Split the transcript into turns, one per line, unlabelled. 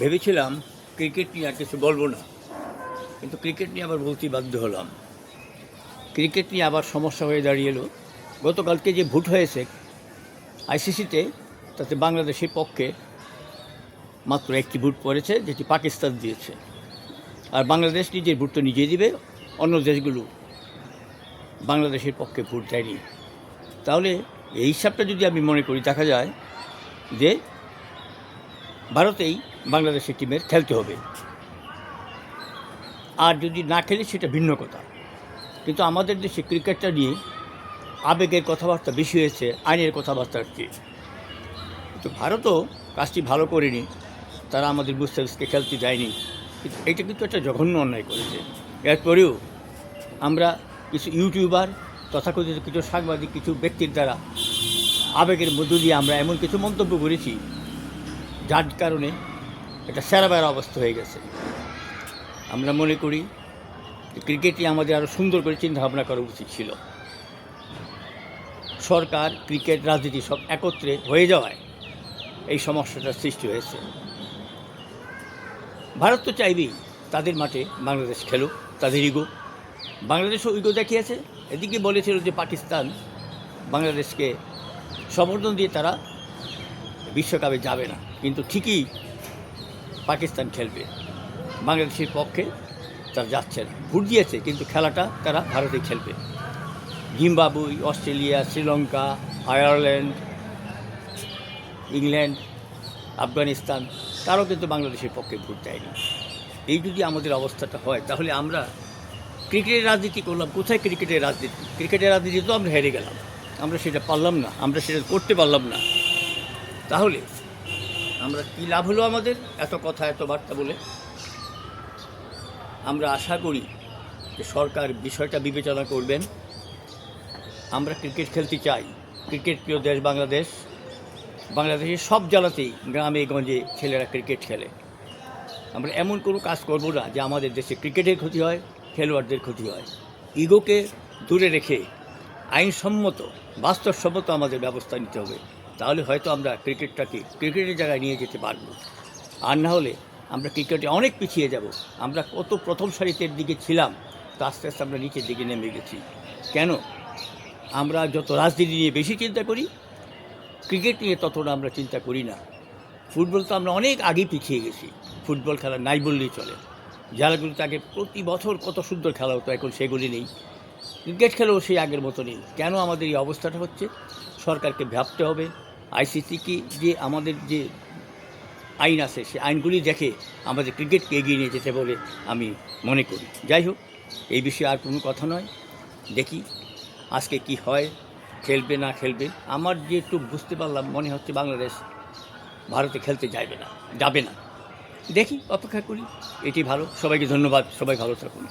ভেবেছিলাম ক্রিকেট নিয়ে আর কিছু বলবো না, কিন্তু ক্রিকেট নিয়ে আবার বলতেই বাধ্য হলাম। ক্রিকেট নিয়ে আবার সমস্যা হয়ে দাঁড়িয়েলো। গতকালকে যে ভোট হয়েছে আইসিসিতে, তাতে বাংলাদেশের পক্ষে মাত্র একটি ভোট পড়েছে, যেটি পাকিস্তান দিয়েছে। আর বাংলাদেশ নিজের ভোট তো নিজেই দিবে, অন্য দেশগুলো বাংলাদেশের পক্ষে ভোট দেয়নি। তাহলে এই হিসাবটা যদি আমি মনে করি, দেখা যায় যে ভারতেই বাংলাদেশের টিমের খেলতে হবে, আর যদি না খেলে সেটা ভিন্ন কথা। কিন্তু আমাদের দেশে ক্রিকেটটা নিয়ে আবেগের কথাবার্তা বেশি হয়েছে আইনের কথাবার্তার চেয়ে। তো ভারতও কাজটি ভালো করেনি, তারা আমাদের মুস্তাফিজকে খেলতে যায়নি। কিন্তু এটা কিন্তু একটা জঘন্য অন্যায় করেছে। এরপরেও আমরা কিছু ইউটিউবার, তথাকথিত কিছু সাংবাদিক, কিছু ব্যক্তির দ্বারা আবেগের মধ্য দিয়ে আমরা এমন কিছু মন্তব্য করেছি, যার কারণে এটা সেরাবেরা অবস্থা হয়ে গেছে। আমরা মনে করি ক্রিকেটই আমাদের আরও সুন্দর করে চিন্তাভাবনা করা উচিত ছিল। সরকার, ক্রিকেট, রাজনীতি সব একত্রে হয়ে যাওয়ায় এই সমস্যাটার সৃষ্টি হয়েছে। ভারত তো চাইবেই তাদের মাঠে বাংলাদেশ খেলুক, তাদের ইগো। বাংলাদেশও ইগো দেখিয়েছে। এদিকে বলেছিল যে পাকিস্তান বাংলাদেশকে সমর্থন দিয়ে তারা বিশ্বকাপে যাবে না, কিন্তু ঠিকই পাকিস্তান খেলবে, বাংলাদেশের পক্ষে তারা যাচ্ছে না। ভোট দিয়েছে, কিন্তু খেলাটা তারা ভারতে খেলবে। Zimbabwe, Australia, Sri Lanka, Ireland, England, Afghanistan, তারাও কিন্তু বাংলাদেশের পক্ষে ভোট দেয়নি। এই যদি আমাদের অবস্থাটা হয়, তাহলে আমরা ক্রিকেটের রাজনীতি করলাম। কোথায় ক্রিকেটের রাজনীতি? ক্রিকেটের রাজনীতি তো আমরা হেরে গেলাম, আমরা সেটা পারলাম না, আমরা সেটা করতে পারলাম না। তাহলে আমরা কী লাভ হলো আমাদের এত কথা, এত বার্তা বলে? আমরা আশা করি যে সরকার বিষয়টা বিবেচনা করবেন। আমরা ক্রিকেট খেলতে চাই, ক্রিকেট প্রিয় দেশ বাংলাদেশ। বাংলাদেশের সব জেলাতেই, গ্রামে গঞ্জে ছেলেরা ক্রিকেট খেলে। আমরা এমন কোনো কাজ করব না যে আমাদের দেশে ক্রিকেটের ক্ষতি হয়, খেলোয়াড়দের ক্ষতি হয়। ইগোকে দূরে রেখে আইনসম্মত, বাস্তবসম্মত আমাদের ব্যবস্থা নিতে হবে। তাহলে হয়তো আমরা ক্রিকেটটাকে ক্রিকেটের জায়গায় নিয়ে যেতে পারব। আর না হলে আমরা ক্রিকেটে অনেক পিছিয়ে যাব। আমরা কত প্রথম সারিতে দিকে ছিলাম, তো আস্তে আস্তে আমরা নিচের দিকে নেমে গেছি। কেন? আমরা যত রাজনীতি নিয়ে বেশি চিন্তা করি, ক্রিকেট নিয়ে ততটা আমরা চিন্তা করি না। ফুটবল তো আমরা অনেক আগেই পিছিয়ে গেছি। ফুটবল খেলা নাই বললেই চলে। জেলাগুলোতে আগে প্রতি বছর কত সুন্দর খেলা হতো, এখন সেগুলি নেই। ক্রিকেট খেলেও সেই আগের মতো নেই। কেন আমাদের এই অবস্থাটা হচ্ছে? সরকারকে ভাবতে হবে। আইসিসিকে যে আমাদের যে আইন আছে, সেই আইনগুলি দেখে আমাদের ক্রিকেটকে এগিয়ে নিয়ে যেতে বলে আমি মনে করি। যাই হোক, এই বিষয়ে আর কোনো কথা নয়। দেখি আজকে কি হয়, খেলবে না খেলবে। আমার যে একটু বুঝতে পারলাম, মনে হচ্ছে বাংলাদেশ ভারতে খেলতে যাবে না। দেখি, অপেক্ষা করি। এটি ভালো। সবাইকে ধন্যবাদ। সবাই ভালো থাকুন।